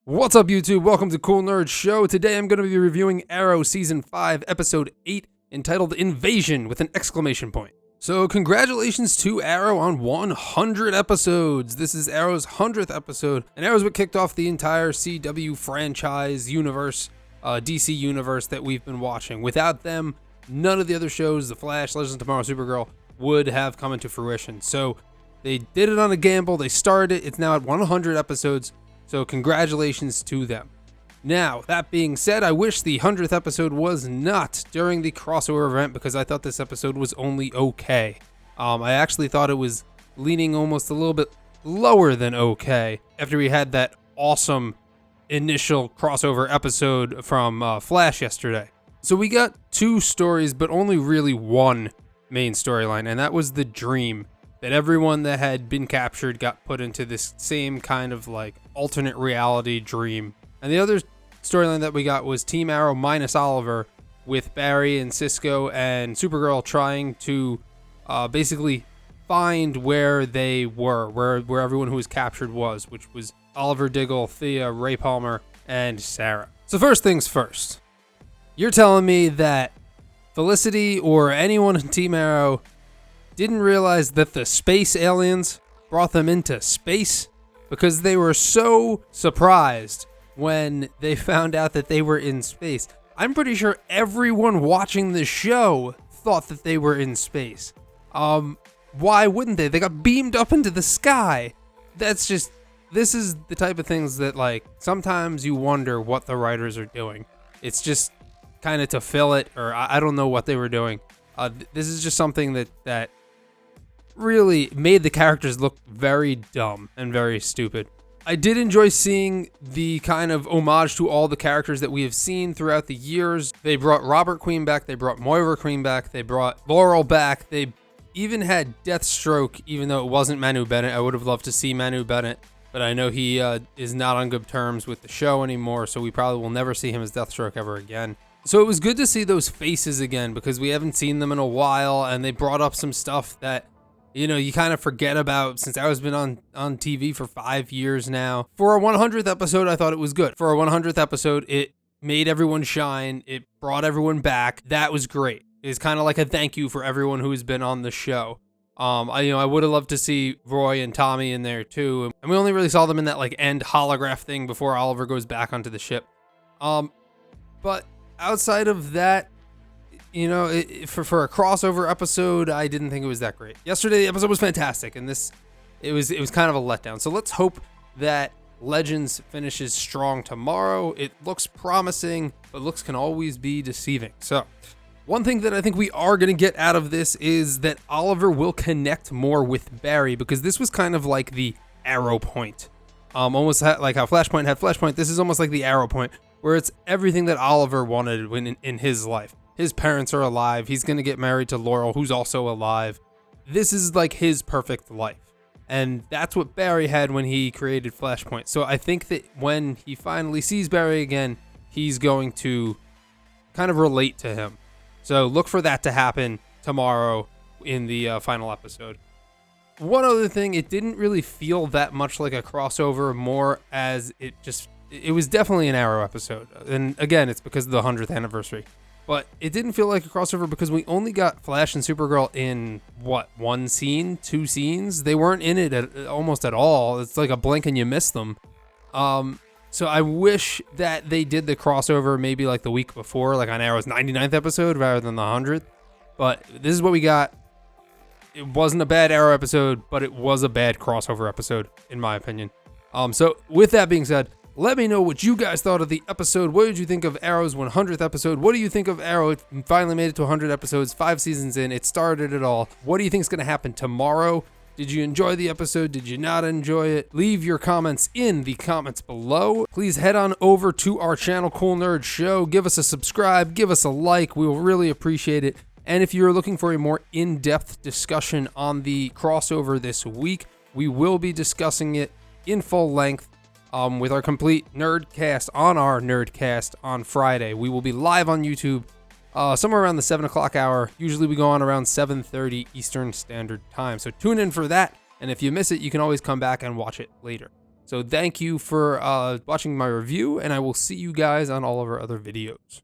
What's up, YouTube? Welcome to Cool Nerd Show. Today I'm going to be reviewing Arrow Season 5, Episode 8, entitled Invasion with an exclamation point. So congratulations to Arrow on 100 episodes. This is Arrow's 100th episode, and Arrow's what kicked off the entire CW franchise universe, DC universe that we've been watching. Without them, none of the other shows, The Flash, Legends of Tomorrow, Supergirl, would have come into fruition. So they did it on a gamble. They started it. It's now at 100 episodes. So congratulations to them. Now, that being said, I wish the 100th episode was not during the crossover event because I thought this episode was only okay. I actually thought it was leaning almost a little bit lower than okay after we had that awesome initial crossover episode from Flash yesterday. So we got two stories, but only really one main storyline, and that was the dream that everyone that had been captured got put into this same kind of like alternate reality dream. And the other storyline that we got was Team Arrow minus Oliver, with Barry and Cisco and Supergirl trying to basically find where they were, where everyone who was captured was, which was Oliver Diggle, Thea, Ray Palmer, and Sarah. So first things first, you're telling me that Felicity or anyone in Team Arrow didn't realize that the space aliens brought them into space because they were so surprised when they found out that they were in space. I'm pretty sure everyone watching the show thought that they were in space. Why wouldn't they? They got beamed up into the sky. This is the type of things that, like, sometimes you wonder what the writers are doing. It's just kind of to fill it, or I don't know what they were doing. This is just something that really made the characters look very dumb and very stupid. I did enjoy seeing the kind of homage to all the characters that we have seen throughout the years. They brought Robert Queen back, they brought Moira Queen back, they brought Laurel back, they even had Deathstroke, even though it wasn't Manu Bennett. I would have loved to see Manu Bennett, but I know he is not on good terms with the show anymore, so we probably will never see him as Deathstroke ever again. So it was good to see those faces again because we haven't seen them in a while, and they brought up some stuff that, you know, you kind of forget about since Arrow's been on TV for 5 years now. For a 100th episode, I thought it was good. For a 100th episode, it made everyone shine. It brought everyone back. That was great. It's kind of like a thank you for everyone who has been on the show. I would have loved to see Roy and Tommy in there too. And we only really saw them in that like end holograph thing before Oliver goes back onto the ship. But outside of that, you know, for a crossover episode, I didn't think it was that great. Yesterday, the episode was fantastic, and it was kind of a letdown. So let's hope that Legends finishes strong tomorrow. It looks promising, but looks can always be deceiving. So one thing that I think we are going to get out of this is that Oliver will connect more with Barry, because this was kind of like the Arrow point. Almost like how Flashpoint had Flashpoint. This is almost like the Arrow point, where it's everything that Oliver wanted in his life. His parents are alive. He's going to get married to Laurel, who's also alive. This is like his perfect life. And that's what Barry had when he created Flashpoint. So I think that when he finally sees Barry again, he's going to kind of relate to him. So look for that to happen tomorrow in the final episode. One other thing, it didn't really feel that much like a crossover, more as it was definitely an Arrow episode. And again, it's because of the 100th anniversary. But it didn't feel like a crossover because we only got Flash and Supergirl in, one scene, 2 scenes? They weren't in it almost at all. It's like a blink and you miss them. So I wish that they did the crossover maybe like the week before, like on Arrow's 99th episode rather than the 100th. But this is what we got. It wasn't a bad Arrow episode, but it was a bad crossover episode, in my opinion. So with that being said, let me know what you guys thought of the episode. What did you think of Arrow's 100th episode? What do you think of Arrow? It finally made it to 100 episodes, 5 seasons in. It started it all. What do you think is going to happen tomorrow? Did you enjoy the episode? Did you not enjoy it? Leave your comments in the comments below. Please head on over to our channel, Cool Nerd Show. Give us a subscribe. Give us a like. We will really appreciate it. And if you're looking for a more in-depth discussion on the crossover this week, we will be discussing it in full length with our complete Nerdcast on our Nerdcast on Friday. We will be live on YouTube somewhere around the 7 o'clock hour. Usually we go on around 7:30 Eastern Standard Time. So tune in for that. And if you miss it, you can always come back and watch it later. So thank you for watching my review, and I will see you guys on all of our other videos.